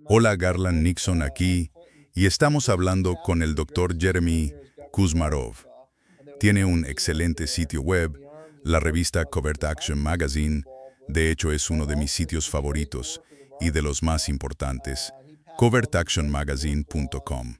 Hola, Garland Nixon aquí, y estamos hablando con el Dr. Jeremy Kuzmarov. Tiene un excelente sitio web, la revista Covert Action Magazine. De hecho, es uno de mis sitios favoritos y de los más importantes, covertactionmagazine.com.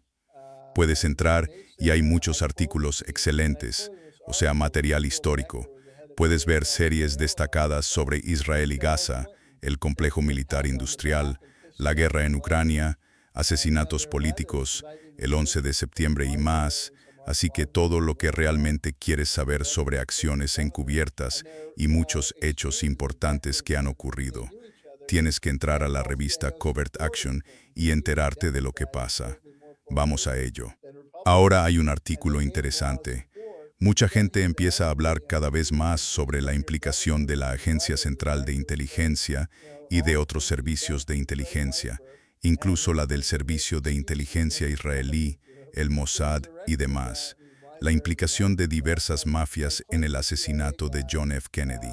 Puedes entrar y hay muchos artículos excelentes, o sea, material histórico. Puedes ver series destacadas sobre Israel y Gaza, el complejo militar industrial, la guerra en Ucrania, asesinatos políticos, el 11 de septiembre y más, así que todo lo que realmente quieres saber sobre acciones encubiertas y muchos hechos importantes que han ocurrido. Tienes que entrar a la revista Covert Action y enterarte de lo que pasa. Vamos a ello. Ahora hay un artículo interesante. Mucha gente empieza a hablar cada vez más sobre la implicación de la Agencia Central de Inteligencia y de otros servicios de inteligencia, incluso la del Servicio de Inteligencia israelí, el Mossad y demás. La implicación de diversas mafias en el asesinato de John F. Kennedy.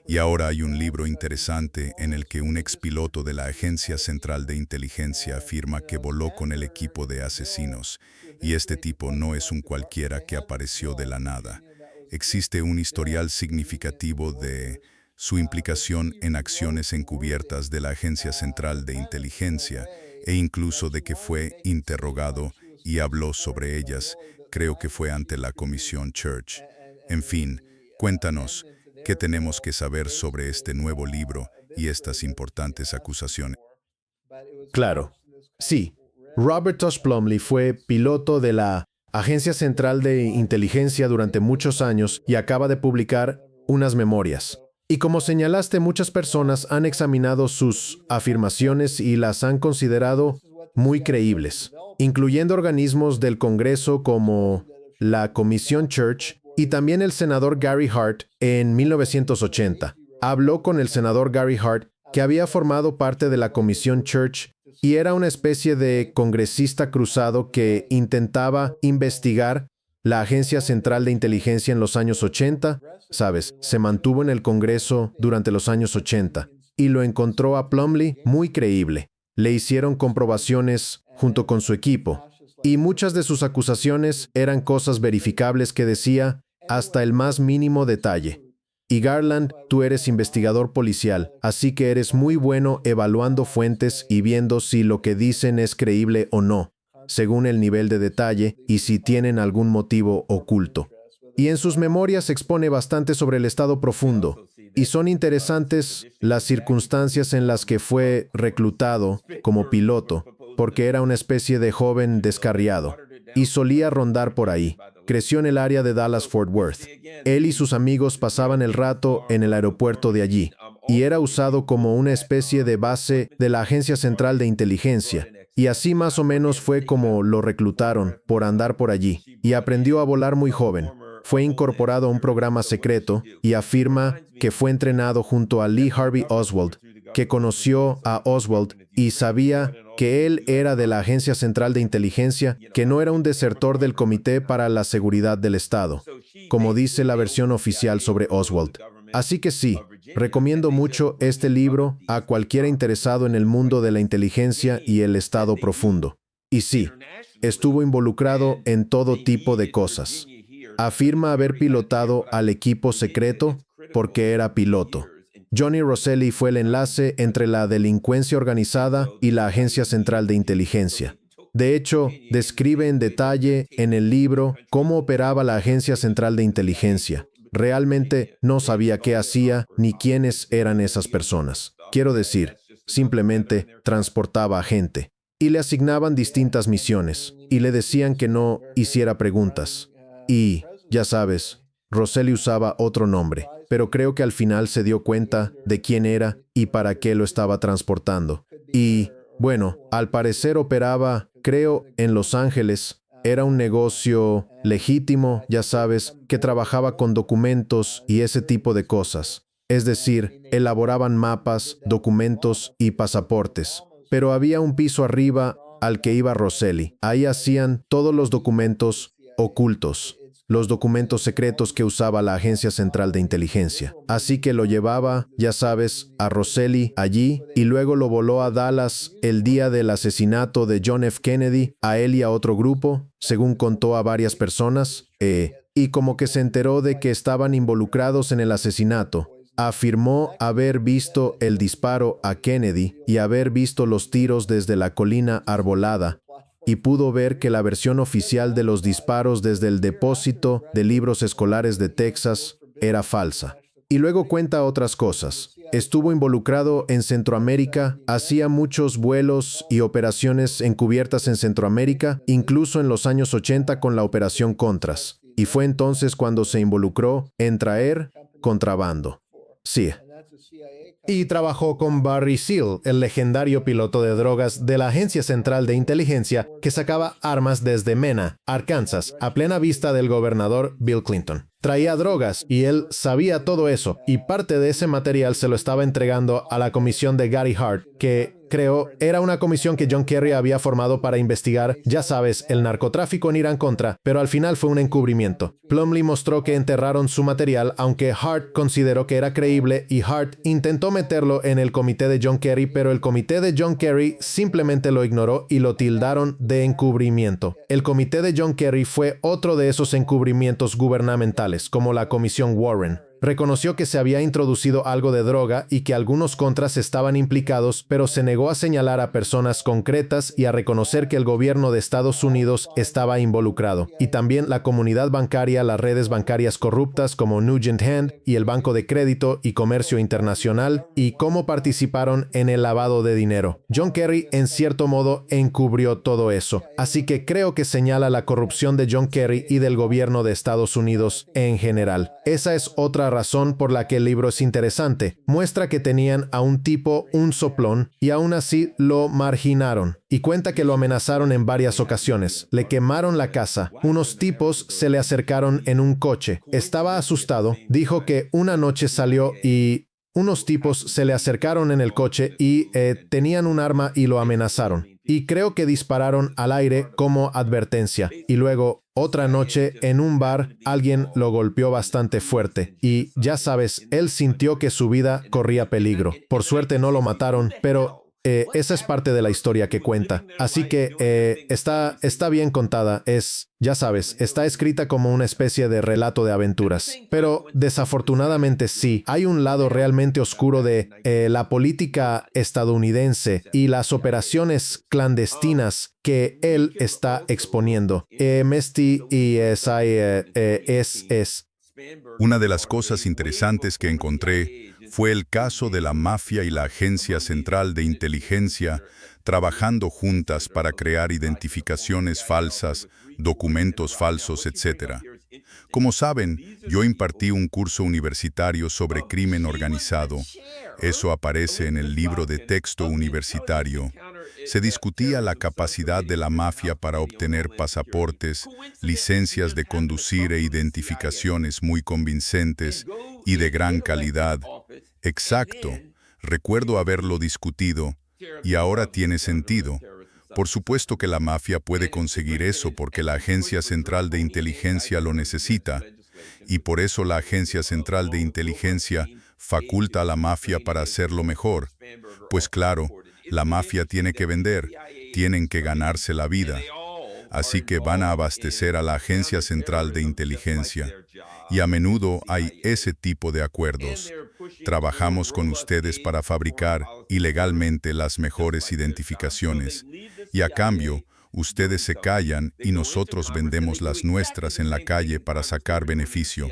Y ahora hay un libro interesante en el que un expiloto de la Agencia Central de Inteligencia afirma que voló con el equipo de asesinos, y este tipo no es un cualquiera que apareció de la nada. Existe un historial significativo de su implicación en acciones encubiertas de la Agencia Central de Inteligencia e incluso de que fue interrogado y habló sobre ellas, creo que fue ante la Comisión Church. En fin, cuéntanos, ¿qué tenemos que saber sobre este nuevo libro y estas importantes acusaciones? Claro. Sí. Robert Tosh Plumlee fue piloto de la Agencia Central de Inteligencia durante muchos años y acaba de publicar unas memorias. Y como señalaste, muchas personas han examinado sus afirmaciones y las han considerado muy creíbles, incluyendo organismos del Congreso como la Comisión Church y también el senador Gary Hart en 1980. Habló con el senador Gary Hart, que había formado parte de la Comisión Church y era una especie de congresista cruzado que intentaba investigar la Agencia Central de Inteligencia en los años 80, ¿sabes? Se mantuvo en el Congreso durante los años 80 y lo encontró a Plumlee muy creíble. Le hicieron comprobaciones junto con su equipo y muchas de sus acusaciones eran cosas verificables que decía hasta el más mínimo detalle. Y Garland, tú eres investigador policial, así que eres muy bueno evaluando fuentes y viendo si lo que dicen es creíble o no, según el nivel de detalle y si tienen algún motivo oculto. Y en sus memorias expone bastante sobre el estado profundo, y son interesantes las circunstancias en las que fue reclutado como piloto, porque era una especie de joven descarriado, y solía rondar por ahí. Creció en el área de Dallas-Fort Worth. Él y sus amigos pasaban el rato en el aeropuerto de allí, y era usado como una especie de base de la Agencia Central de Inteligencia. Y así más o menos fue como lo reclutaron por andar por allí, y aprendió a volar muy joven. Fue incorporado a un programa secreto y afirma que fue entrenado junto a Lee Harvey Oswald, que conoció a Oswald y sabía que él era de la Agencia Central de Inteligencia, que no era un desertor del Comité para la Seguridad del Estado, como dice la versión oficial sobre Oswald. Así que sí, recomiendo mucho este libro a cualquiera interesado en el mundo de la inteligencia y el estado profundo. Y sí, estuvo involucrado en todo tipo de cosas. Afirma haber pilotado al equipo secreto porque era piloto. Johnny Rosselli fue el enlace entre la delincuencia organizada y la Agencia Central de Inteligencia. De hecho, describe en detalle en el libro cómo operaba la Agencia Central de Inteligencia. Realmente no sabía qué hacía ni quiénes eran esas personas. Quiero decir, simplemente transportaba a gente. Y le asignaban distintas misiones, y le decían que no hiciera preguntas. Y, ya sabes, Rosselli usaba otro nombre, pero creo que al final se dio cuenta de quién era y para qué lo estaba transportando. Y, bueno, al parecer operaba, creo, en Los Ángeles. Era un negocio legítimo, ya sabes, que trabajaba con documentos y ese tipo de cosas. Es decir, elaboraban mapas, documentos y pasaportes. Pero había un piso arriba al que iba Rosselli. Ahí hacían todos los documentos ocultos. los documentos secretos que usaba la Agencia Central de Inteligencia. Así que lo llevaba, ya sabes, a Rosselli allí y luego lo voló a Dallas el día del asesinato de John F. Kennedy, a él y a otro grupo, según contó a varias personas, y como que se enteró de que estaban involucrados en el asesinato. Afirmó haber visto el disparo a Kennedy y haber visto los tiros desde la colina arbolada, y pudo ver que la versión oficial de los disparos desde el depósito de libros escolares de Texas era falsa. Y luego cuenta otras cosas. Estuvo involucrado en Centroamérica, hacía muchos vuelos y operaciones encubiertas en Centroamérica, incluso en los años 80 con la Operación Contras. Y fue entonces cuando se involucró en traer contrabando. Sí. Y trabajó con Barry Seal, el legendario piloto de drogas de la Agencia Central de Inteligencia que sacaba armas desde Mena, Arkansas, a plena vista del gobernador Bill Clinton. Traía drogas y él sabía todo eso, y parte de ese material se lo estaba entregando a la comisión de Gary Hart, que creo era una comisión que John Kerry había formado para investigar, ya sabes, el narcotráfico en Irán Contra, pero al final fue un encubrimiento. Plumlee mostró que enterraron su material, aunque Hart consideró que era creíble, y Hart intentó meterlo en el comité de John Kerry, pero el comité de John Kerry simplemente lo ignoró y lo tildaron de encubrimiento. El comité de John Kerry fue otro de esos encubrimientos gubernamentales, como la Comisión Warren. Reconoció que se había introducido algo de droga y que algunos contras estaban implicados, pero se negó a señalar a personas concretas y a reconocer que el gobierno de Estados Unidos estaba involucrado. Y también la comunidad bancaria, las redes bancarias corruptas como Nugent Hand y el Banco de Crédito y Comercio Internacional, y cómo participaron en el lavado de dinero. John Kerry, en cierto modo, encubrió todo eso. Así que creo que señala la corrupción de John Kerry y del gobierno de Estados Unidos en general. Esa es otra razón por la que el libro es interesante. Muestra que tenían a un tipo, un soplón, y aún así lo marginaron. Y cuenta que lo amenazaron en varias ocasiones. Le quemaron la casa. Unos tipos se le acercaron en un coche. Estaba asustado. Dijo que una noche salió y unos tipos se le acercaron en el coche y tenían un arma y lo amenazaron. Y creo que dispararon al aire como advertencia. Y luego, otra noche, en un bar, alguien lo golpeó bastante fuerte. Y, ya sabes, él sintió que su vida corría peligro. Por suerte no lo mataron, pero esa es parte de la historia que cuenta. Así que está bien contada. Ya sabes, está escrita como una especie de relato de aventuras. Pero desafortunadamente sí, hay un lado realmente oscuro de la política estadounidense y las operaciones clandestinas que él está exponiendo. Mesty y Una de las cosas interesantes que encontré fue el caso de la mafia y la Agencia Central de Inteligencia trabajando juntas para crear identificaciones falsas, documentos falsos, etc. Como saben, yo impartí un curso universitario sobre crimen organizado. Eso aparece en el libro de texto universitario. Se discutía la capacidad de la mafia para obtener pasaportes, licencias de conducir e identificaciones muy convincentes y de gran calidad. Exacto. Recuerdo haberlo discutido, y ahora tiene sentido. Por supuesto que la mafia puede conseguir eso porque la Agencia Central de Inteligencia lo necesita, y por eso la Agencia Central de Inteligencia faculta a la mafia para hacerlo mejor. Pues claro, la mafia tiene que vender, tienen que ganarse la vida. Así que van a abastecer a la Agencia Central de Inteligencia. Y a menudo hay ese tipo de acuerdos. Trabajamos con ustedes para fabricar ilegalmente las mejores identificaciones. Y a cambio, ustedes se callan y nosotros vendemos las nuestras en la calle para sacar beneficio.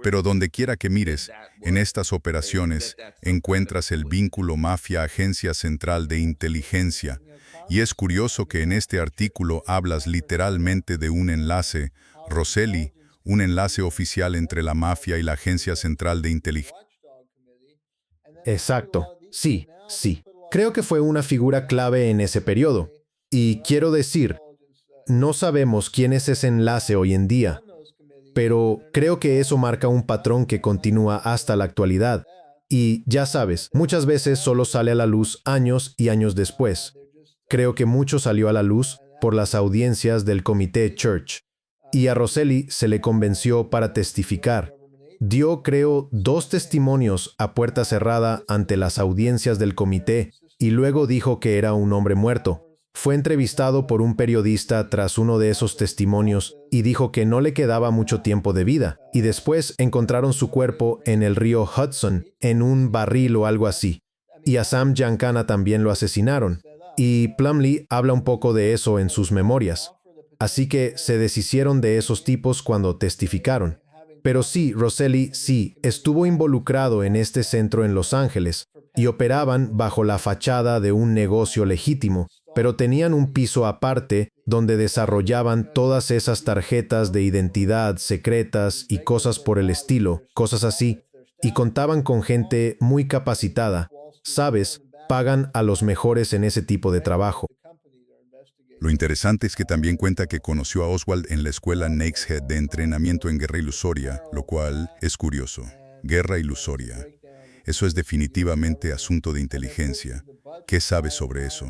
Pero donde quiera que mires, en estas operaciones encuentras el vínculo mafia-Agencia Central de Inteligencia. Y es curioso que en este artículo hablas literalmente de un enlace, Rosselli, un enlace oficial entre la mafia y la Agencia Central de Inteligencia. Exacto. Sí. Creo que fue una figura clave en ese periodo. Y quiero decir, no sabemos quién es ese enlace hoy en día, pero creo que eso marca un patrón que continúa hasta la actualidad. Y ya sabes, muchas veces solo sale a la luz años y años después. Creo que mucho salió a la luz por las audiencias del Comité Church. y a Rosselli se le convenció para testificar. Dio, creo, 2 testimonios a puerta cerrada ante las audiencias del comité y luego dijo que era un hombre muerto. Fue entrevistado por un periodista tras uno de esos testimonios y dijo que no le quedaba mucho tiempo de vida, y después encontraron su cuerpo en el río Hudson, en un barril o algo así. Y a Sam Giancana también lo asesinaron, y Plumlee habla un poco de eso en sus memorias. Así que se deshicieron de esos tipos cuando testificaron. Pero sí, Rosselli sí, estuvo involucrado en este centro en Los Ángeles, y operaban bajo la fachada de un negocio legítimo, pero tenían un piso aparte donde desarrollaban todas esas tarjetas de identidad secretas y cosas por el estilo, cosas así, y contaban con gente muy capacitada. ¿Sabes? Pagan a los mejores en ese tipo de trabajo. Lo interesante es que también cuenta que conoció a Oswald en la escuela Nake's Head de entrenamiento en guerra ilusoria, lo cual es curioso. Guerra ilusoria. Eso es definitivamente asunto de inteligencia. ¿Qué sabes sobre eso?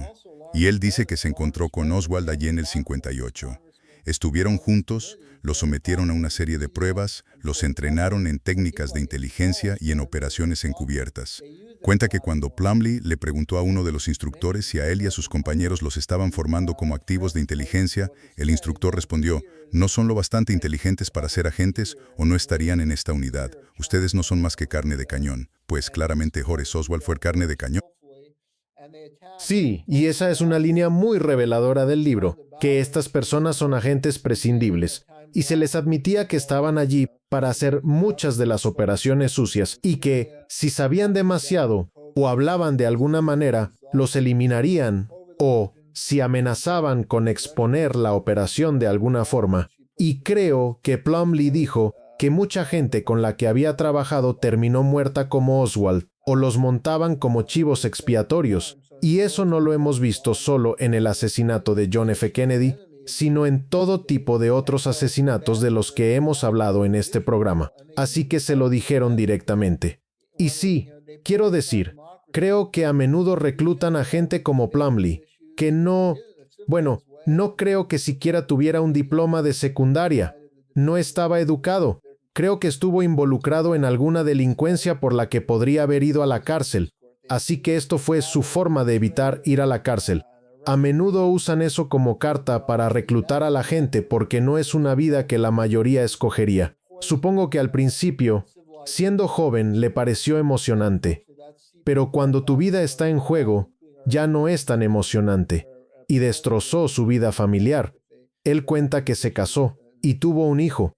Y él dice que se encontró con Oswald allí en el 58. Estuvieron juntos, los sometieron a una serie de pruebas, los entrenaron en técnicas de inteligencia y en operaciones encubiertas. Cuenta que cuando Plumlee le preguntó a uno de los instructores si a él y a sus compañeros los estaban formando como activos de inteligencia, el instructor respondió: «No son lo bastante inteligentes para ser agentes o no estarían en esta unidad. Ustedes no son más que carne de cañón». Pues claramente Horace Oswald fue carne de cañón. Sí, y esa es una línea muy reveladora del libro, que estas personas son agentes prescindibles, y se les admitía que estaban allí para hacer muchas de las operaciones sucias, y que, si sabían demasiado o hablaban de alguna manera, los eliminarían, o si amenazaban con exponer la operación de alguna forma. Y creo que Plumlee dijo que mucha gente con la que había trabajado terminó muerta como Oswald, o los montaban como chivos expiatorios. Y eso no lo hemos visto solo en el asesinato de John F. Kennedy, sino en todo tipo de otros asesinatos de los que hemos hablado en este programa. Así que se lo dijeron directamente. Y sí, quiero decir, creo que a menudo reclutan a gente como Plumlee, que no creo que siquiera tuviera un diploma de secundaria. No estaba educado. Creo que estuvo involucrado en alguna delincuencia por la que podría haber ido a la cárcel. Así que esto fue su forma de evitar ir a la cárcel. A menudo usan eso como carta para reclutar a la gente porque no es una vida que la mayoría escogería. Supongo que al principio, siendo joven, le pareció emocionante. Pero cuando tu vida está en juego, ya no es tan emocionante. Y destrozó su vida familiar. Él cuenta que se casó y tuvo un hijo,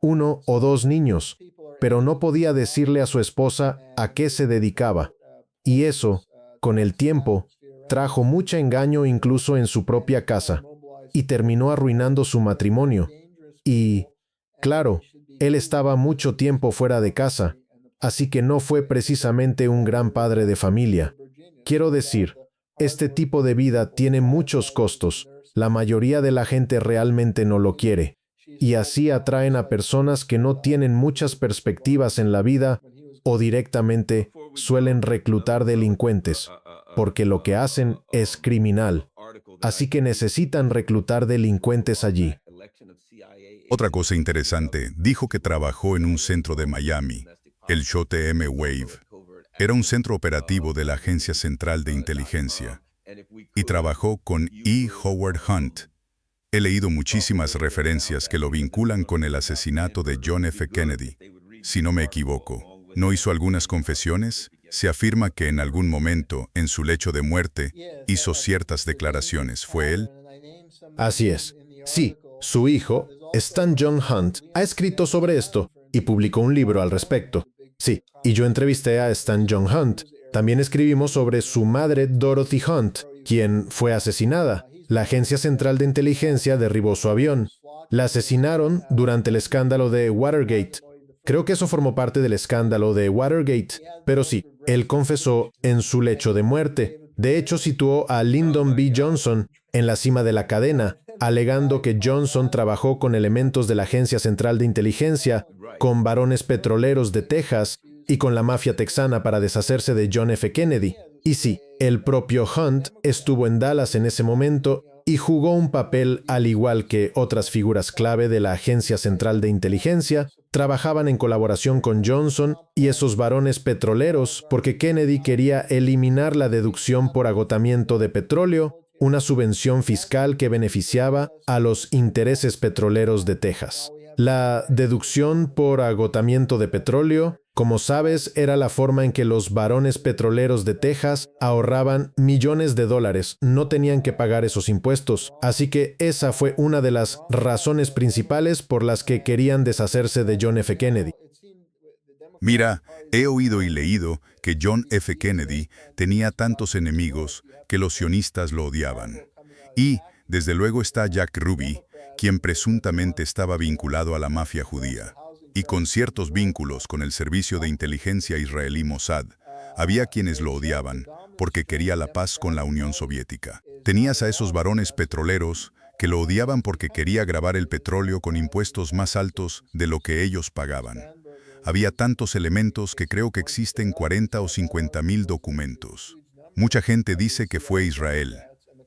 1 o 2 niños, pero no podía decirle a su esposa a qué se dedicaba. Y eso, con el tiempo, trajo mucho engaño incluso en su propia casa, y terminó arruinando su matrimonio. Y, claro, él estaba mucho tiempo fuera de casa, así que no fue precisamente un gran padre de familia. Quiero decir, este tipo de vida tiene muchos costos. La mayoría de la gente realmente no lo quiere, y así atraen a personas que no tienen muchas perspectivas en la vida o directamente suelen reclutar delincuentes, porque lo que hacen es criminal. Así que necesitan reclutar delincuentes allí. Otra cosa interesante, dijo que trabajó en un centro de Miami, el JTM Wave. Era un centro operativo de la Agencia Central de Inteligencia. Y trabajó con E. Howard Hunt. He leído muchísimas referencias que lo vinculan con el asesinato de John F. Kennedy. Si no me equivoco, ¿no hizo algunas confesiones? Se afirma que en algún momento, en su lecho de muerte, hizo ciertas declaraciones. ¿Fue él? Así es. Sí, su hijo, Stan John Hunt, ha escrito sobre esto y publicó un libro al respecto. Sí, y yo entrevisté a Stan John Hunt. También escribimos sobre su madre Dorothy Hunt, quien fue asesinada. La Agencia Central de Inteligencia derribó su avión. La asesinaron durante el escándalo de Watergate. Creo que eso formó parte del escándalo de Watergate. Pero sí, él confesó en su lecho de muerte. De hecho, situó a Lyndon B. Johnson en la cima de la cadena, alegando que Johnson trabajó con elementos de la Agencia Central de Inteligencia, con barones petroleros de Texas y con la mafia texana para deshacerse de John F. Kennedy. Y sí, el propio Hunt estuvo en Dallas en ese momento y jugó un papel al igual que otras figuras clave de la Agencia Central de Inteligencia. Trabajaban en colaboración con Johnson y esos varones petroleros porque Kennedy quería eliminar la deducción por agotamiento de petróleo, una subvención fiscal que beneficiaba a los intereses petroleros de Texas. La deducción por agotamiento de petróleo, como sabes, era la forma en que los varones petroleros de Texas ahorraban millones de dólares. No tenían que pagar esos impuestos. Así que esa fue una de las razones principales por las que querían deshacerse de John F. Kennedy. Mira, he oído y leído que John F. Kennedy tenía tantos enemigos que los sionistas lo odiaban. Y, desde luego, está Jack Ruby, quien presuntamente estaba vinculado a la mafia judía, y con ciertos vínculos con el servicio de inteligencia israelí Mossad. Había quienes lo odiaban porque quería la paz con la Unión Soviética. Tenías a esos varones petroleros que lo odiaban porque quería grabar el petróleo con impuestos más altos de lo que ellos pagaban. Había tantos elementos que creo que existen 40 o 50.000 documentos. Mucha gente dice que fue Israel.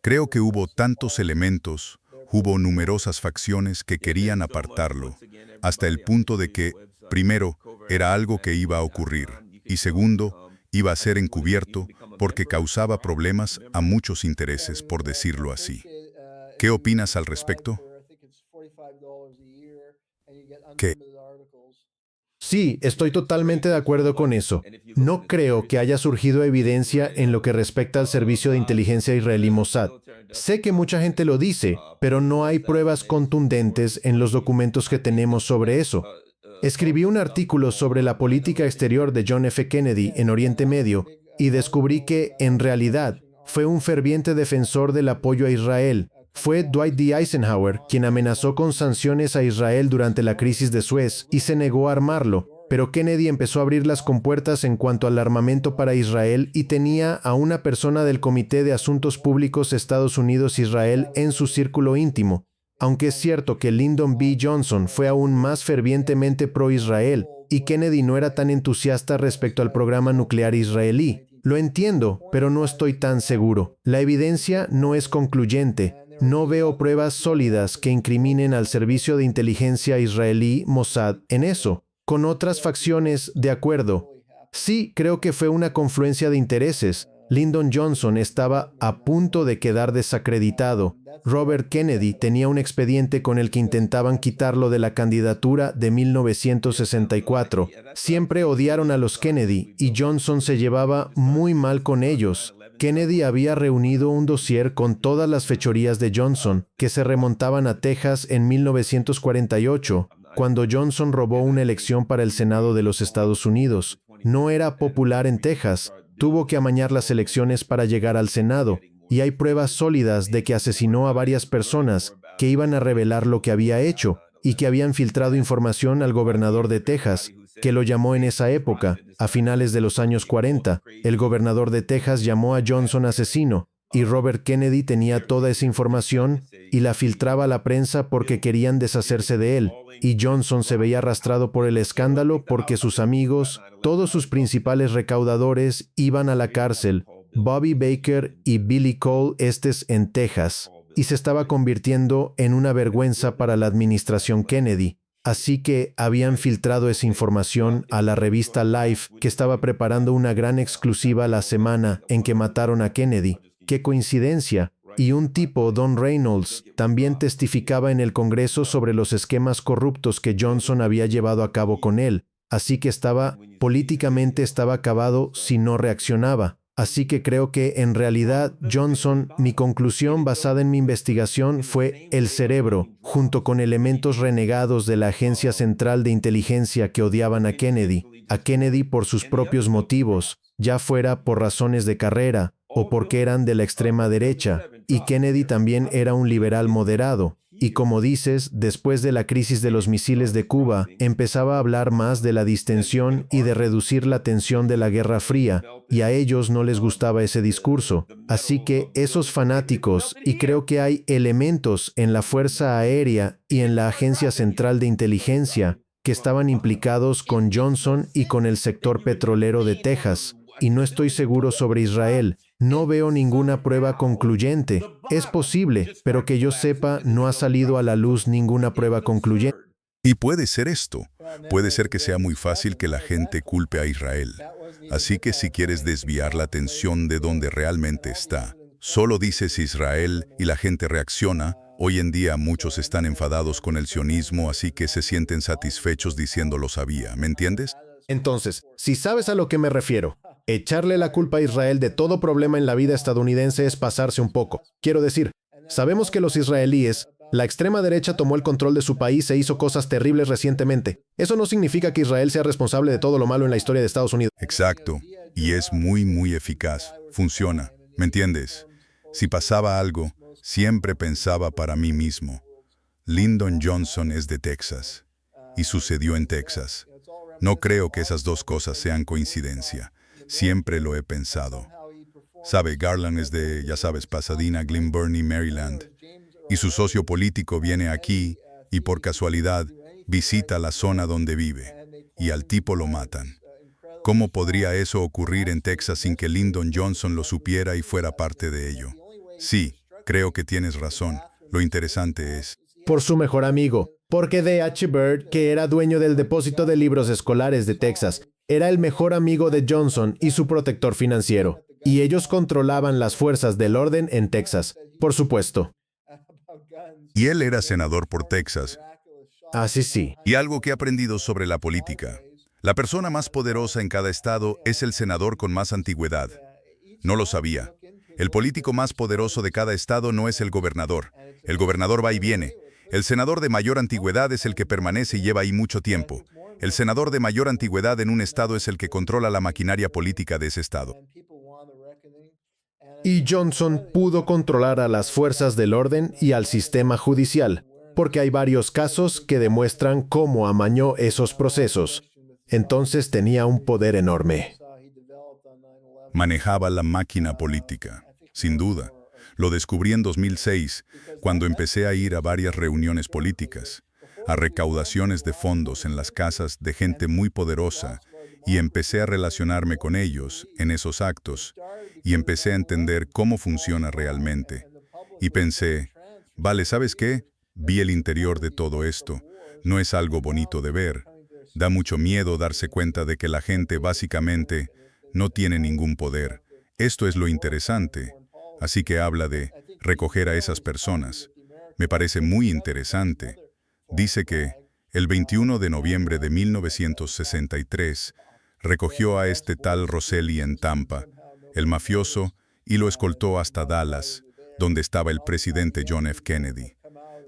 Creo que hubo tantos elementos, hubo numerosas facciones que querían apartarlo, hasta el punto de que, primero, era algo que iba a ocurrir, y segundo, iba a ser encubierto porque causaba problemas a muchos intereses, por decirlo así. ¿Qué opinas al respecto? ¿Qué? Sí, estoy totalmente de acuerdo con eso. No creo que haya surgido evidencia en lo que respecta al servicio de inteligencia israelí Mossad. Sé que mucha gente lo dice, pero no hay pruebas contundentes en los documentos que tenemos sobre eso. Escribí un artículo sobre la política exterior de John F. Kennedy en Oriente Medio y descubrí que, en realidad, fue un ferviente defensor del apoyo a Israel. Fue Dwight D. Eisenhower quien amenazó con sanciones a Israel durante la crisis de Suez y se negó a armarlo, pero Kennedy empezó a abrir las compuertas en cuanto al armamento para Israel y tenía a una persona del Comité de Asuntos Públicos Estados Unidos-Israel en su círculo íntimo. Aunque es cierto que Lyndon B. Johnson fue aún más fervientemente pro-Israel y Kennedy no era tan entusiasta respecto al programa nuclear israelí. Lo entiendo, pero no estoy tan seguro. La evidencia no es concluyente. No veo pruebas sólidas que incriminen al servicio de inteligencia israelí Mossad en eso. Con otras facciones, de acuerdo. Sí, creo que fue una confluencia de intereses. Lyndon Johnson estaba a punto de quedar desacreditado. Robert Kennedy tenía un expediente con el que intentaban quitarlo de la candidatura de 1964. Siempre odiaron a los Kennedy y Johnson se llevaba muy mal con ellos. Kennedy había reunido un dossier con todas las fechorías de Johnson, que se remontaban a Texas en 1948, cuando Johnson robó una elección para el Senado de los Estados Unidos. No era popular en Texas, tuvo que amañar las elecciones para llegar al Senado, y hay pruebas sólidas de que asesinó a varias personas que iban a revelar lo que había hecho, y que habían filtrado información al gobernador de Texas, que lo llamó en esa época, a finales de los años 40. El gobernador de Texas llamó a Johnson asesino, y Robert Kennedy tenía toda esa información y la filtraba a la prensa porque querían deshacerse de él. Y Johnson se veía arrastrado por el escándalo porque sus amigos, todos sus principales recaudadores, iban a la cárcel, Bobby Baker y Billy Cole en Texas, y se estaba convirtiendo en una vergüenza para la administración Kennedy. Así que habían filtrado esa información a la revista Life, que estaba preparando una gran exclusiva la semana en que mataron a Kennedy. ¡Qué coincidencia! Y un tipo, Don Reynolds, también testificaba en el Congreso sobre los esquemas corruptos que Johnson había llevado a cabo con él. Así que políticamente estaba acabado si no reaccionaba. Así que creo que, en realidad, Johnson, mi conclusión basada en mi investigación fue el cerebro, junto con elementos renegados de la Agencia Central de Inteligencia que odiaban a Kennedy por sus propios motivos, ya fuera por razones de carrera o porque eran de la extrema derecha, y Kennedy también era un liberal moderado. Y como dices, después de la crisis de los misiles de Cuba, empezaba a hablar más de la distensión y de reducir la tensión de la Guerra Fría, y a ellos no les gustaba ese discurso. Así que esos fanáticos, y creo que hay elementos en la Fuerza Aérea y en la Agencia Central de Inteligencia, que estaban implicados con Johnson y con el sector petrolero de Texas, y no estoy seguro sobre Israel. No veo ninguna prueba concluyente. Es posible, pero que yo sepa, no ha salido a la luz ninguna prueba concluyente. Y puede ser esto. Puede ser que sea muy fácil que la gente culpe a Israel. Así que si quieres desviar la atención de donde realmente está, solo dices Israel y la gente reacciona. Hoy en día muchos están enfadados con el sionismo, así que se sienten satisfechos diciendo lo sabía. ¿Me entiendes? Entonces, si sabes a lo que me refiero, echarle la culpa a Israel de todo problema en la vida estadounidense es pasarse un poco. Quiero decir, sabemos que los israelíes, la extrema derecha tomó el control de su país e hizo cosas terribles recientemente. Eso no significa que Israel sea responsable de todo lo malo en la historia de Estados Unidos. Exacto. Y es muy eficaz. Funciona. ¿Me entiendes? Si pasaba algo, siempre pensaba para mí mismo. Lyndon Johnson es de Texas. Y sucedió en Texas. No creo que esas dos cosas sean coincidencia. Siempre lo he pensado. Sabe, Garland es de, ya sabes, Pasadena, Glen Burnie, Maryland. Y su socio político viene aquí y por casualidad visita la zona donde vive. Y al tipo lo matan. ¿Cómo podría eso ocurrir en Texas sin que Lyndon Johnson lo supiera y fuera parte de ello? Sí, creo que tienes razón. Lo interesante es... Por su mejor amigo, porque D.H. Byrd, que era dueño del depósito de libros escolares de Texas, era el mejor amigo de Johnson y su protector financiero. Y ellos controlaban las fuerzas del orden en Texas, por supuesto. Y él era senador por Texas. Así sí. Y algo que he aprendido sobre la política. La persona más poderosa en cada estado es el senador con más antigüedad. No lo sabía. El político más poderoso de cada estado no es el gobernador. El gobernador va y viene. El senador de mayor antigüedad es el que permanece y lleva ahí mucho tiempo. El senador de mayor antigüedad en un estado es el que controla la maquinaria política de ese estado. Y Johnson pudo controlar a las fuerzas del orden y al sistema judicial, porque hay varios casos que demuestran cómo amañó esos procesos. Entonces tenía un poder enorme. Manejaba la máquina política, sin duda. Lo descubrí en 2006, cuando empecé a ir a varias reuniones políticas, a recaudaciones de fondos en las casas de gente muy poderosa, y empecé a relacionarme con ellos en esos actos, y empecé a entender cómo funciona realmente. Y pensé, vale, ¿sabes qué? Vi el interior de todo esto. No es algo bonito de ver. Da mucho miedo darse cuenta de que la gente básicamente no tiene ningún poder. Esto es lo interesante. Así que habla de recoger a esas personas. Me parece muy interesante. Dice que el 21 de noviembre de 1963 recogió a este tal Rosselli en Tampa, el mafioso, y lo escoltó hasta Dallas, donde estaba el presidente John F. Kennedy.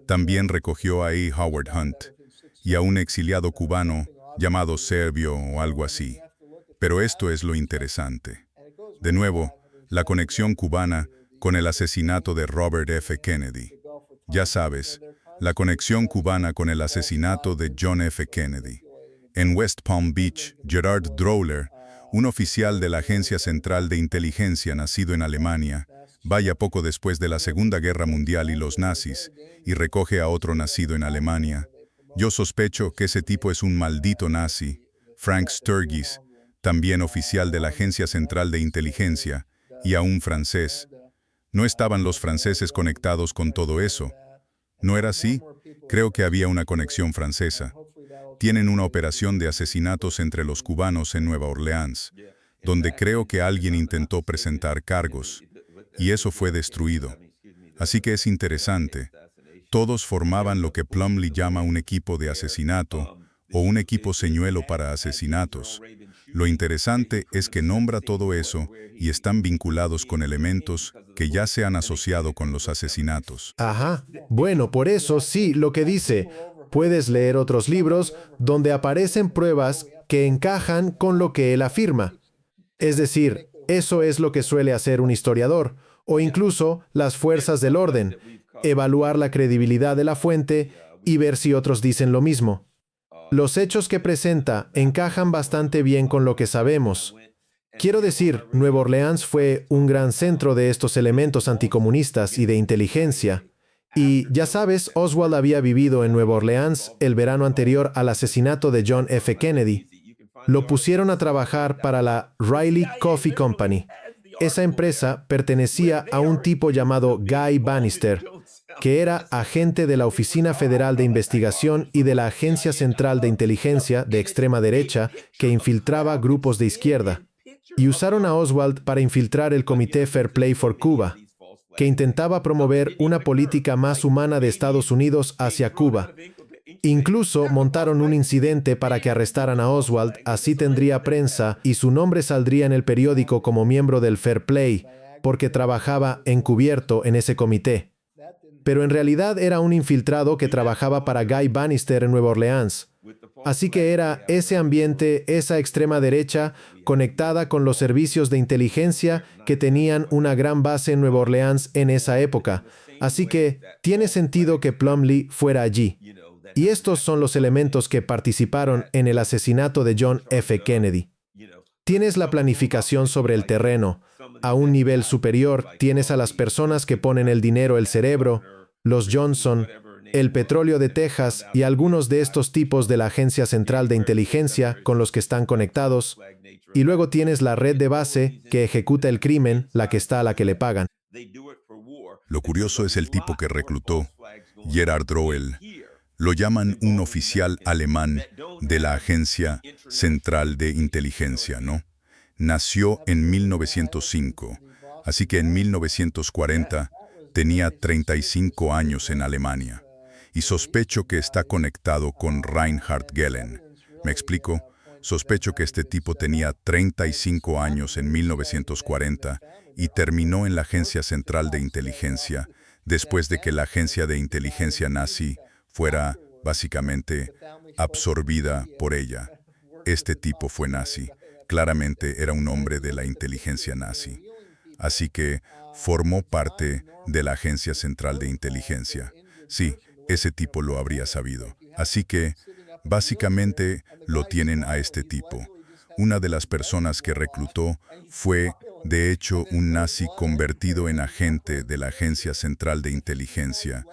También recogió a E. Howard Hunt y a un exiliado cubano llamado Servio o algo así. Pero esto es lo interesante. De nuevo, la conexión cubana con el asesinato de Robert F. Kennedy. Ya sabes, la conexión cubana con el asesinato de John F. Kennedy. En West Palm Beach, Gerard Drowler, un oficial de la Agencia Central de Inteligencia nacido en Alemania, vaya poco después de la Segunda Guerra Mundial y los nazis, y recoge a otro nacido en Alemania. Yo sospecho que ese tipo es un maldito nazi. Frank Sturgis, también oficial de la Agencia Central de Inteligencia, y a un francés. ¿No estaban los franceses conectados con todo eso? ¿No era así? Creo que había una conexión francesa. Tienen una operación de asesinatos entre los cubanos en Nueva Orleans, donde creo que alguien intentó presentar cargos, y eso fue destruido. Así que es interesante. Todos formaban lo que Plumlee llama un equipo de asesinato, o un equipo señuelo para asesinatos. Lo interesante es que nombra todo eso y están vinculados con elementos que ya se han asociado con los asesinatos. Ajá. Bueno, por eso sí, lo que dice. Puedes leer otros libros donde aparecen pruebas que encajan con lo que él afirma. Es decir, eso es lo que suele hacer un historiador, o incluso las fuerzas del orden, evaluar la credibilidad de la fuente y ver si otros dicen lo mismo. Los hechos que presenta encajan bastante bien con lo que sabemos. Quiero decir, Nueva Orleans fue un gran centro de estos elementos anticomunistas y de inteligencia. Y, ya sabes, Oswald había vivido en Nueva Orleans el verano anterior al asesinato de John F. Kennedy. Lo pusieron a trabajar para la Riley Coffee Company. esa empresa pertenecía a un tipo llamado Guy Bannister, que era agente de la Oficina Federal de Investigación y de la Agencia Central de Inteligencia de extrema derecha que infiltraba grupos de izquierda. Y usaron a Oswald para infiltrar el Comité Fair Play for Cuba, que intentaba promover una política más humana de Estados Unidos hacia Cuba. Incluso montaron un incidente para que arrestaran a Oswald, así tendría prensa y su nombre saldría en el periódico como miembro del Fair Play, porque trabajaba encubierto en ese comité. Pero en realidad era un infiltrado que trabajaba para Guy Bannister en Nueva Orleans. Así que era ese ambiente, esa extrema derecha, conectada con los servicios de inteligencia que tenían una gran base en Nueva Orleans en esa época. Así que tiene sentido que Plumlee fuera allí. Y estos son los elementos que participaron en el asesinato de John F. Kennedy. Tienes la planificación sobre el terreno. A un nivel superior tienes a las personas que ponen el dinero, el cerebro, los Johnson, el petróleo de Texas y algunos de estos tipos de la Agencia Central de Inteligencia con los que están conectados. Y luego tienes la red de base que ejecuta el crimen, la que está a la que le pagan. Lo curioso es el tipo que reclutó, Gerhard Roell. Lo llaman un oficial alemán de la Agencia Central de Inteligencia, ¿no? Nació en 1905, así que en 1940 tenía 35 años en Alemania. Y sospecho que está conectado con Reinhard Gehlen. ¿Me explico? Sospecho que este tipo tenía 35 años en 1940 y terminó en la Agencia Central de Inteligencia después de que la agencia de inteligencia nazi fuera, básicamente, absorbida por ella. Este tipo fue nazi. Claramente era un hombre de la inteligencia nazi. Así que formó parte de la Agencia Central de Inteligencia. Sí, ese tipo lo habría sabido. Así que, básicamente, lo tienen a este tipo. Una de las personas que reclutó fue, de hecho, un nazi convertido en agente de la Agencia Central de Inteligencia,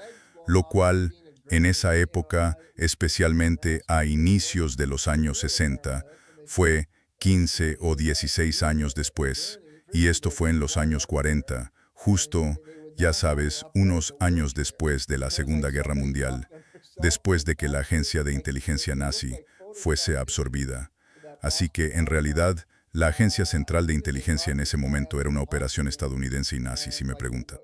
lo cual, en esa época, especialmente a inicios de los años 60, fue 15 o 16 años después, y esto fue en los años 40, justo, ya sabes, unos años después de la Segunda Guerra Mundial, después de que la agencia de inteligencia nazi fuese absorbida. Así que, en realidad, la Agencia Central de Inteligencia en ese momento era una operación estadounidense y nazi, si me pregunta.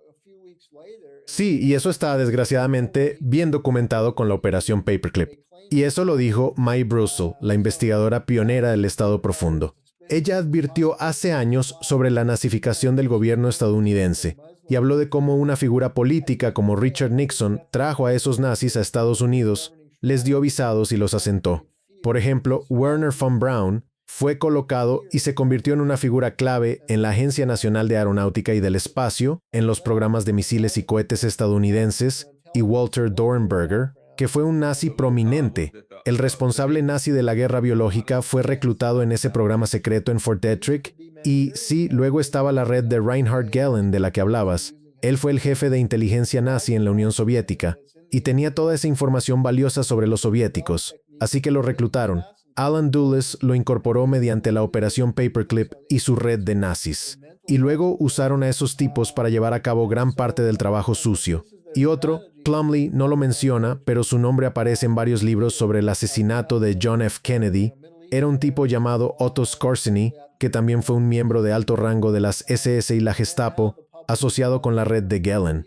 Sí, y eso está desgraciadamente bien documentado con la operación Paperclip. Y eso lo dijo Mae Brussel, la investigadora pionera del Estado Profundo. Ella advirtió hace años sobre la nazificación del gobierno estadounidense y habló de cómo una figura política como Richard Nixon trajo a esos nazis a Estados Unidos, les dio visados y los asentó. Por ejemplo, Wernher von Braun fue colocado y se convirtió en una figura clave en la Agencia Nacional de Aeronáutica y del Espacio, en los programas de misiles y cohetes estadounidenses, y Walter Dornberger, que fue un nazi prominente. El responsable nazi de la guerra biológica fue reclutado en ese programa secreto en Fort Detrick, y sí, luego estaba la red de Reinhard Gehlen de la que hablabas. Él fue el jefe de inteligencia nazi en la Unión Soviética, y tenía toda esa información valiosa sobre los soviéticos, así que lo reclutaron. Alan Dulles lo incorporó mediante la operación Paperclip y su red de nazis. Y luego usaron a esos tipos para llevar a cabo gran parte del trabajo sucio. Y otro, Plumlee no lo menciona, pero su nombre aparece en varios libros sobre el asesinato de John F. Kennedy. Era un tipo llamado Otto Skorzeny, que también fue un miembro de alto rango de las SS y la Gestapo, asociado con la red de Gehlen.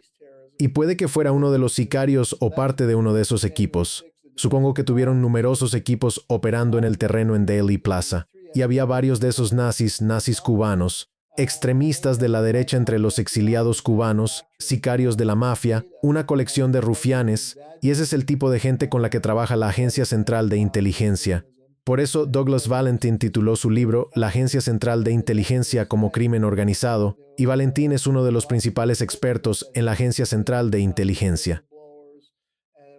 Y puede que fuera uno de los sicarios o parte de uno de esos equipos. Supongo que tuvieron numerosos equipos operando en el terreno en Dealey Plaza, y había varios de esos nazis cubanos, extremistas de la derecha entre los exiliados cubanos, sicarios de la mafia, una colección de rufianes, y ese es el tipo de gente con la que trabaja la Agencia Central de Inteligencia. Por eso Douglas Valentin tituló su libro La Agencia Central de Inteligencia como Crimen Organizado, y Valentin es uno de los principales expertos en la Agencia Central de Inteligencia.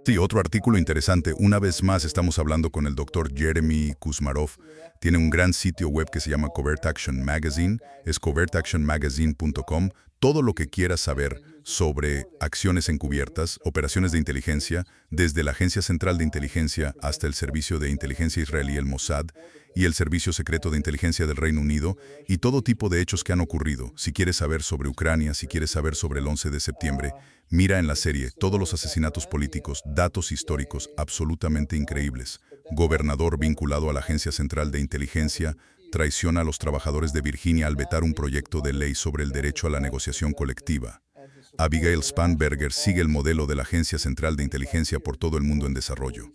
Sí, otro artículo interesante. Una vez más estamos hablando con el doctor Jeremy Kuzmarov. Tiene un gran sitio web que se llama Covert Action Magazine. Es covertactionmagazine.com. Todo lo que quieras saber sobre acciones encubiertas, operaciones de inteligencia, desde la Agencia Central de Inteligencia hasta el Servicio de Inteligencia Israelí, el Mossad, y el Servicio Secreto de Inteligencia del Reino Unido, y todo tipo de hechos que han ocurrido. Si quieres saber sobre Ucrania, si quieres saber sobre el 11 de septiembre, mira en la serie todos los asesinatos políticos, datos históricos absolutamente increíbles. Gobernador vinculado a la Agencia Central de Inteligencia, traiciona a los trabajadores de Virginia al vetar un proyecto de ley sobre el derecho a la negociación colectiva. Abigail Spanberger sigue el modelo de la Agencia Central de Inteligencia por todo el mundo en desarrollo.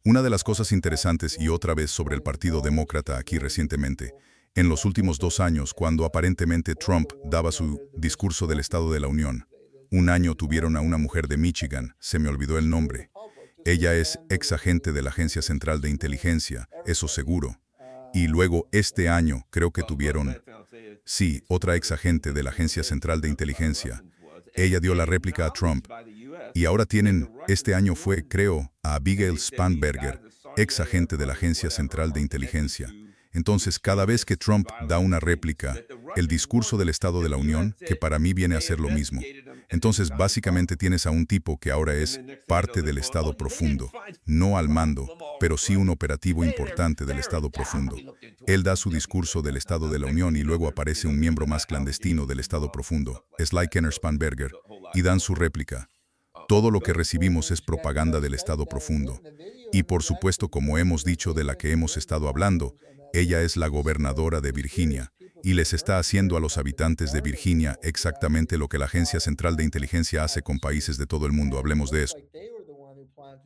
Una de las cosas interesantes, y otra vez sobre el Partido Demócrata aquí recientemente, en los últimos 2 años, cuando aparentemente Trump daba su discurso del Estado de la Unión, un año tuvieron a una mujer de Michigan, se me olvidó el nombre. Ella es ex agente de la Agencia Central de Inteligencia, eso seguro. Y luego este año creo que tuvieron, sí, otra ex agente de la Agencia Central de Inteligencia. Ella dio la réplica a Trump. Y ahora tienen, este año fue, creo, a Abigail Spanberger, ex agente de la Agencia Central de Inteligencia. Entonces, cada vez que Trump da una réplica, el discurso del Estado de la Unión, que para mí viene a ser lo mismo. Entonces, básicamente tienes a un tipo que ahora es parte del Estado profundo, no al mando, pero sí un operativo importante del Estado profundo. Él da su discurso del Estado de la Unión y luego aparece un miembro más clandestino del Estado profundo, Sly Kenner Spanberger, y dan su réplica. Todo lo que recibimos es propaganda del Estado profundo. Y por supuesto, como hemos dicho de la que hemos estado hablando, ella es la gobernadora de Virginia, y les está haciendo a los habitantes de Virginia exactamente lo que la Agencia Central de Inteligencia hace con países de todo el mundo. Hablemos de eso.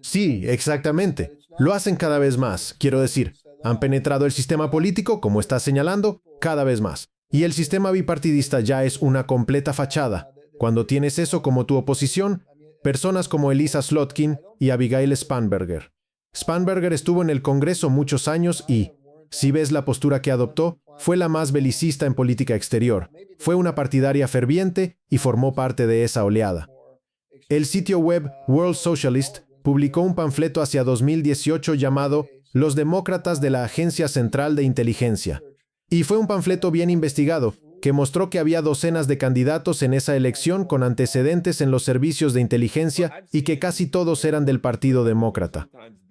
Sí, exactamente. Lo hacen cada vez más. Quiero decir, han penetrado el sistema político, como estás señalando, cada vez más. Y el sistema bipartidista ya es una completa fachada. Cuando tienes eso como tu oposición, personas como Elisa Slotkin y Abigail Spanberger. Spanberger estuvo en el Congreso muchos años y, si ves la postura que adoptó, fue la más belicista en política exterior. Fue una partidaria ferviente y formó parte de esa oleada. El sitio web World Socialist publicó un panfleto hacia 2018 llamado Los Demócratas de la Agencia Central de Inteligencia. Y fue un panfleto bien investigado, que mostró que había docenas de candidatos en esa elección con antecedentes en los servicios de inteligencia y que casi todos eran del Partido Demócrata.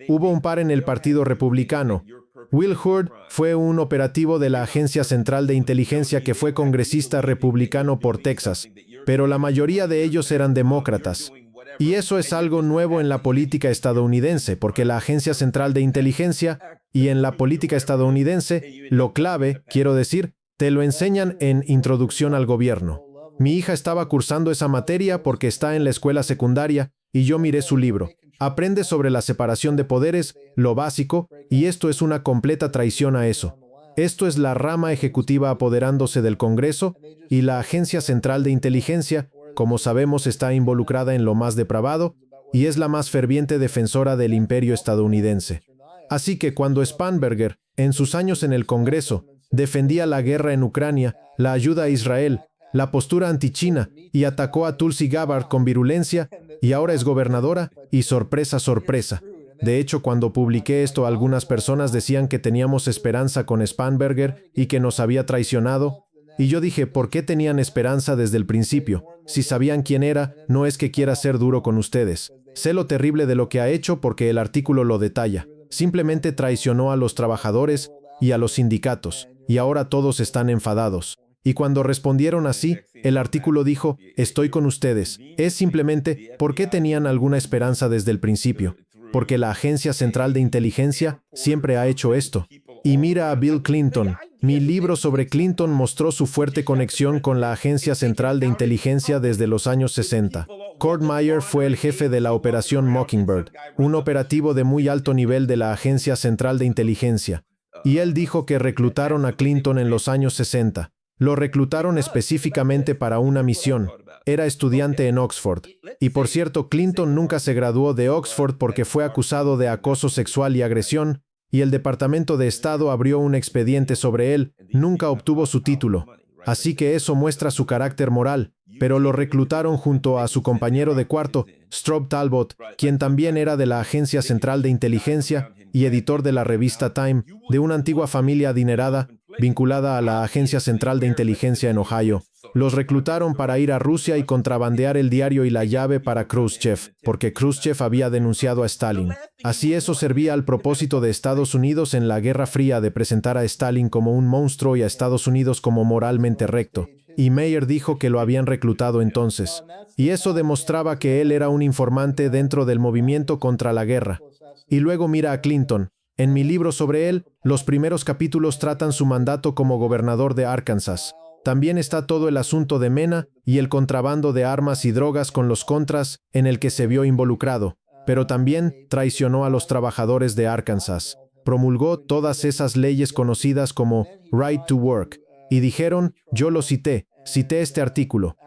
Hubo un par en el Partido Republicano. Will Hurd fue un operativo de la Agencia Central de Inteligencia que fue congresista republicano por Texas, pero la mayoría de ellos eran demócratas. Y eso es algo nuevo en la política estadounidense, porque la Agencia Central de Inteligencia y en la política estadounidense, lo clave, quiero decir, te lo enseñan en Introducción al Gobierno. Mi hija estaba cursando esa materia porque está en la escuela secundaria y yo miré su libro. Aprende sobre la separación de poderes, lo básico, y esto es una completa traición a eso. Esto es la rama ejecutiva apoderándose del Congreso y la Agencia Central de Inteligencia, como sabemos, está involucrada en lo más depravado y es la más ferviente defensora del imperio estadounidense. Así que cuando Spanberger, en sus años en el Congreso, defendía la guerra en Ucrania, la ayuda a Israel, la postura anti-China y atacó a Tulsi Gabbard con virulencia, y ahora es gobernadora, y sorpresa, sorpresa. De hecho, cuando publiqué esto, algunas personas decían que teníamos esperanza con Spanberger y que nos había traicionado. Y yo dije, ¿por qué tenían esperanza desde el principio? Si sabían quién era, no es que quiera ser duro con ustedes. Sé lo terrible de lo que ha hecho porque el artículo lo detalla. Simplemente traicionó a los trabajadores y a los sindicatos, y ahora todos están enfadados. Y cuando respondieron así, el artículo dijo, estoy con ustedes. Es simplemente, ¿por qué tenían alguna esperanza desde el principio? Porque la Agencia Central de Inteligencia siempre ha hecho esto. Y mira a Bill Clinton. Mi libro sobre Clinton mostró su fuerte conexión con la Agencia Central de Inteligencia desde los años 60. Cord Meyer fue el jefe de la Operación Mockingbird, un operativo de muy alto nivel de la Agencia Central de Inteligencia. Y él dijo que reclutaron a Clinton en los años 60. Lo reclutaron específicamente para una misión. Era estudiante en Oxford. Y por cierto, Clinton nunca se graduó de Oxford porque fue acusado de acoso sexual y agresión, y el Departamento de Estado abrió un expediente sobre él. Nunca obtuvo su título. Así que eso muestra su carácter moral. Pero lo reclutaron junto a su compañero de cuarto, Strobe Talbot, quien también era de la Agencia Central de Inteligencia y editor de la revista Time, de una antigua familia adinerada, vinculada a la Agencia Central de Inteligencia en Ohio. Los reclutaron para ir a Rusia y contrabandear el diario y la llave para Khrushchev, porque Khrushchev había denunciado a Stalin. Así eso servía al propósito de Estados Unidos en la Guerra Fría de presentar a Stalin como un monstruo y a Estados Unidos como moralmente recto. Y Meyer dijo que lo habían reclutado entonces. Y eso demostraba que él era un informante dentro del movimiento contra la guerra. Y luego mira a Clinton. En mi libro sobre él, los primeros capítulos tratan su mandato como gobernador de Arkansas. También está todo el asunto de Mena y el contrabando de armas y drogas con los contras en el que se vio involucrado. Pero también traicionó a los trabajadores de Arkansas. Promulgó todas esas leyes conocidas como Right to Work. Y dijeron, yo lo cité este artículo.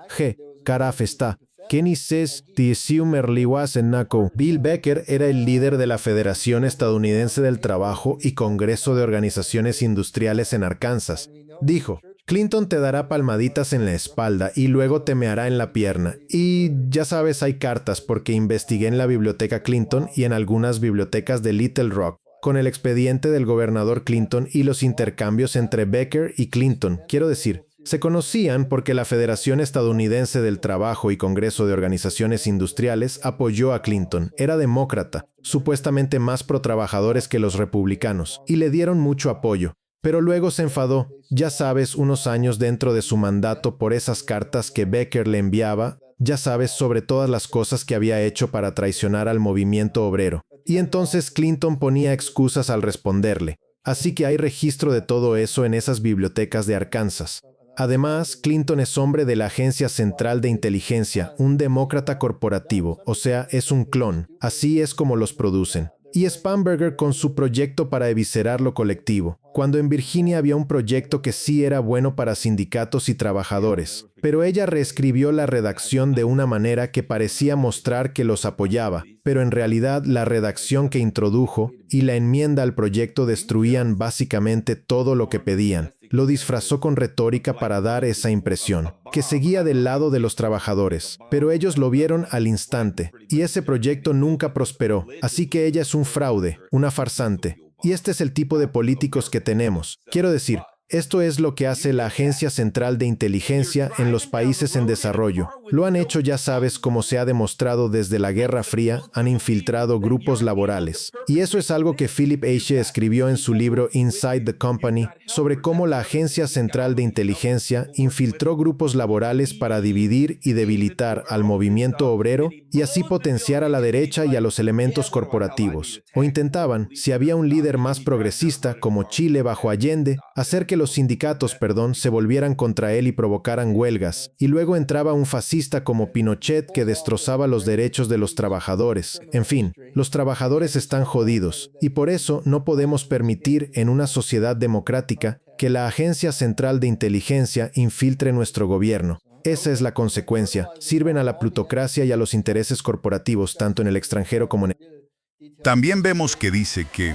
Caraf está. Kenny says the assumer liwas en NACO. Bill Becker era el líder de la Federación Estadounidense del Trabajo y Congreso de Organizaciones Industriales en Arkansas. Dijo, Clinton te dará palmaditas en la espalda y luego te meará en la pierna. Y ya sabes, hay cartas porque investigué en la biblioteca Clinton y en algunas bibliotecas de Little Rock con el expediente del gobernador Clinton y los intercambios entre Becker y Clinton. Quiero decir, se conocían porque la Federación Estadounidense del Trabajo y Congreso de Organizaciones Industriales apoyó a Clinton. Era demócrata, supuestamente más pro-trabajadores que los republicanos, y le dieron mucho apoyo. Pero luego se enfadó, ya sabes, unos años dentro de su mandato por esas cartas que Becker le enviaba, ya sabes, sobre todas las cosas que había hecho para traicionar al movimiento obrero. Y entonces Clinton ponía excusas al responderle. Así que hay registro de todo eso en esas bibliotecas de Arkansas. Además, Clinton es hombre de la Agencia Central de Inteligencia, un demócrata corporativo, o sea, es un clon. Así es como los producen. Y Spanberger con su proyecto para eviscerar lo colectivo, cuando en Virginia había un proyecto que sí era bueno para sindicatos y trabajadores, pero ella reescribió la redacción de una manera que parecía mostrar que los apoyaba, pero en realidad la redacción que introdujo y la enmienda al proyecto destruían básicamente todo lo que pedían. Lo disfrazó con retórica para dar esa impresión, que seguía del lado de los trabajadores, pero ellos lo vieron al instante, y ese proyecto nunca prosperó, así que ella es un fraude, una farsante. Y este es el tipo de políticos que tenemos. Quiero decir, esto es lo que hace la Agencia Central de Inteligencia en los países en desarrollo. Lo han hecho, ya sabes, como se ha demostrado desde la Guerra Fría, han infiltrado grupos laborales. Y eso es algo que Philip Eiche escribió en su libro Inside the Company, sobre cómo la Agencia Central de Inteligencia infiltró grupos laborales para dividir y debilitar al movimiento obrero y así potenciar a la derecha y a los elementos corporativos. O intentaban, si había un líder más progresista, como Chile bajo Allende, hacer que los sindicatos, se volvieran contra él y provocaran huelgas, y luego entraba un fascista como Pinochet que destrozaba los derechos de los trabajadores. En fin, los trabajadores están jodidos, y por eso no podemos permitir en una sociedad democrática que la Agencia Central de Inteligencia infiltre nuestro gobierno. Esa es la consecuencia. Sirven a la plutocracia y a los intereses corporativos, tanto en el extranjero como en el... También vemos que dice que,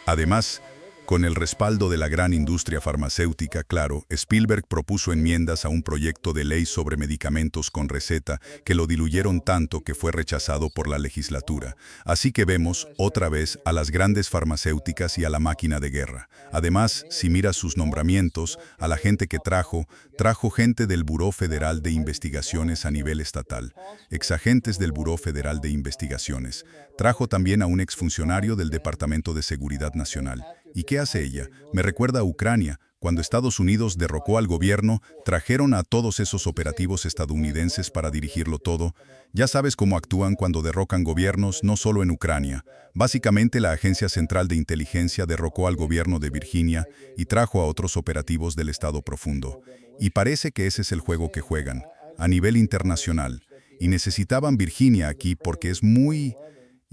además, con el respaldo de la gran industria farmacéutica, claro, Spielberg propuso enmiendas a un proyecto de ley sobre medicamentos con receta que lo diluyeron tanto que fue rechazado por la legislatura. Así que vemos, otra vez, a las grandes farmacéuticas y a la máquina de guerra. Además, si miras sus nombramientos, a la gente que trajo gente del Buró Federal de Investigaciones a nivel estatal, exagentes del Buró Federal de Investigaciones. Trajo también a un exfuncionario del Departamento de Seguridad Nacional. ¿Y qué hace ella? Me recuerda a Ucrania. Cuando Estados Unidos derrocó al gobierno, trajeron a todos esos operativos estadounidenses para dirigirlo todo. Ya sabes cómo actúan cuando derrocan gobiernos, no solo en Ucrania. Básicamente la Agencia Central de Inteligencia derrocó al gobierno de Virginia y trajo a otros operativos del Estado Profundo. Y parece que ese es el juego que juegan, a nivel internacional. Y necesitaban Virginia aquí porque es muy...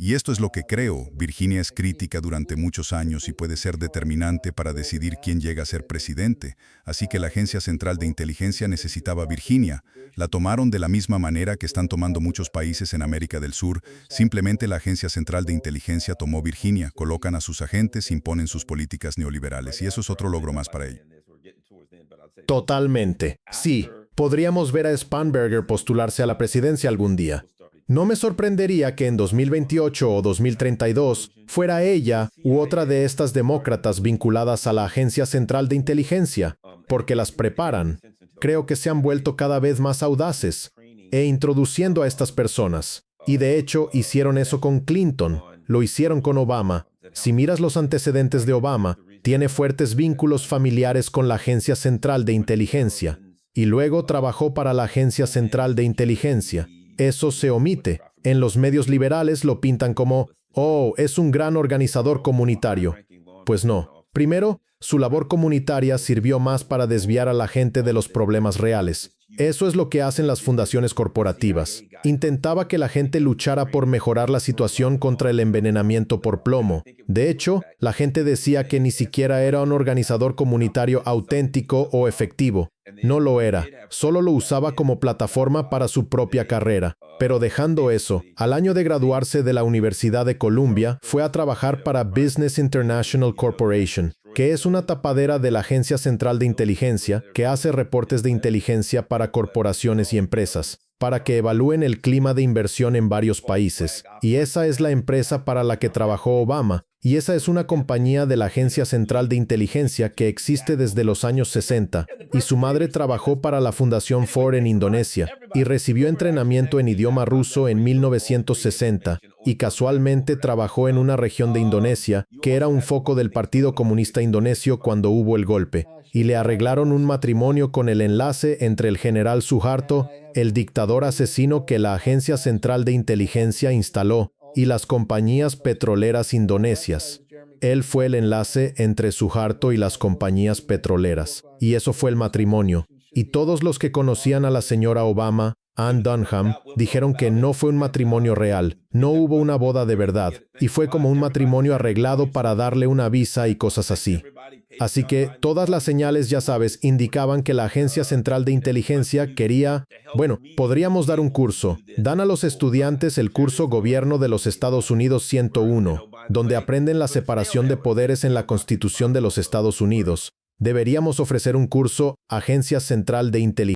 Y esto es lo que creo, Virginia es crítica durante muchos años y puede ser determinante para decidir quién llega a ser presidente, así que la Agencia Central de Inteligencia necesitaba Virginia. La tomaron de la misma manera que están tomando muchos países en América del Sur, simplemente la Agencia Central de Inteligencia tomó Virginia, colocan a sus agentes, imponen sus políticas neoliberales, y eso es otro logro más para ella. Totalmente. Sí, podríamos ver a Spanberger postularse a la presidencia algún día. No me sorprendería que en 2028 o 2032 fuera ella u otra de estas demócratas vinculadas a la Agencia Central de Inteligencia, porque las preparan. Creo que se han vuelto cada vez más audaces introduciendo a estas personas. Y de hecho, hicieron eso con Clinton, lo hicieron con Obama. Si miras los antecedentes de Obama, tiene fuertes vínculos familiares con la Agencia Central de Inteligencia. Y luego trabajó para la Agencia Central de Inteligencia. Eso se omite. En los medios liberales lo pintan como, oh, es un gran organizador comunitario. Pues no. Primero, su labor comunitaria sirvió más para desviar a la gente de los problemas reales. Eso es lo que hacen las fundaciones corporativas. Intentaba que la gente luchara por mejorar la situación contra el envenenamiento por plomo. De hecho, la gente decía que ni siquiera era un organizador comunitario auténtico o efectivo. No lo era. Solo lo usaba como plataforma para su propia carrera. Pero dejando eso, al año de graduarse de la Universidad de Columbia, fue a trabajar para Business International Corporation, que es una tapadera de la Agencia Central de Inteligencia que hace reportes de inteligencia para corporaciones y empresas, para que evalúen el clima de inversión en varios países. Y esa es la empresa para la que trabajó Obama, y esa es una compañía de la Agencia Central de Inteligencia que existe desde los años 60, y su madre trabajó para la Fundación Ford en Indonesia, y recibió entrenamiento en idioma ruso en 1960, y casualmente trabajó en una región de Indonesia que era un foco del Partido Comunista Indonesio cuando hubo el golpe, y le arreglaron un matrimonio con el enlace entre el general Suharto, el dictador asesino que la Agencia Central de Inteligencia instaló, y las compañías petroleras indonesias. Él fue el enlace entre Suharto y las compañías petroleras, y eso fue el matrimonio. Y todos los que conocían a la señora Obama, Ann Dunham, dijeron que no fue un matrimonio real, no hubo una boda de verdad, y fue como un matrimonio arreglado para darle una visa y cosas así. Así que todas las señales, ya sabes, indicaban que la Agencia Central de Inteligencia quería, podríamos dar un curso. Dan a los estudiantes el curso Gobierno de los Estados Unidos 101, donde aprenden la separación de poderes en la Constitución de los Estados Unidos. Deberíamos ofrecer un curso Agencia Central de Inteligencia.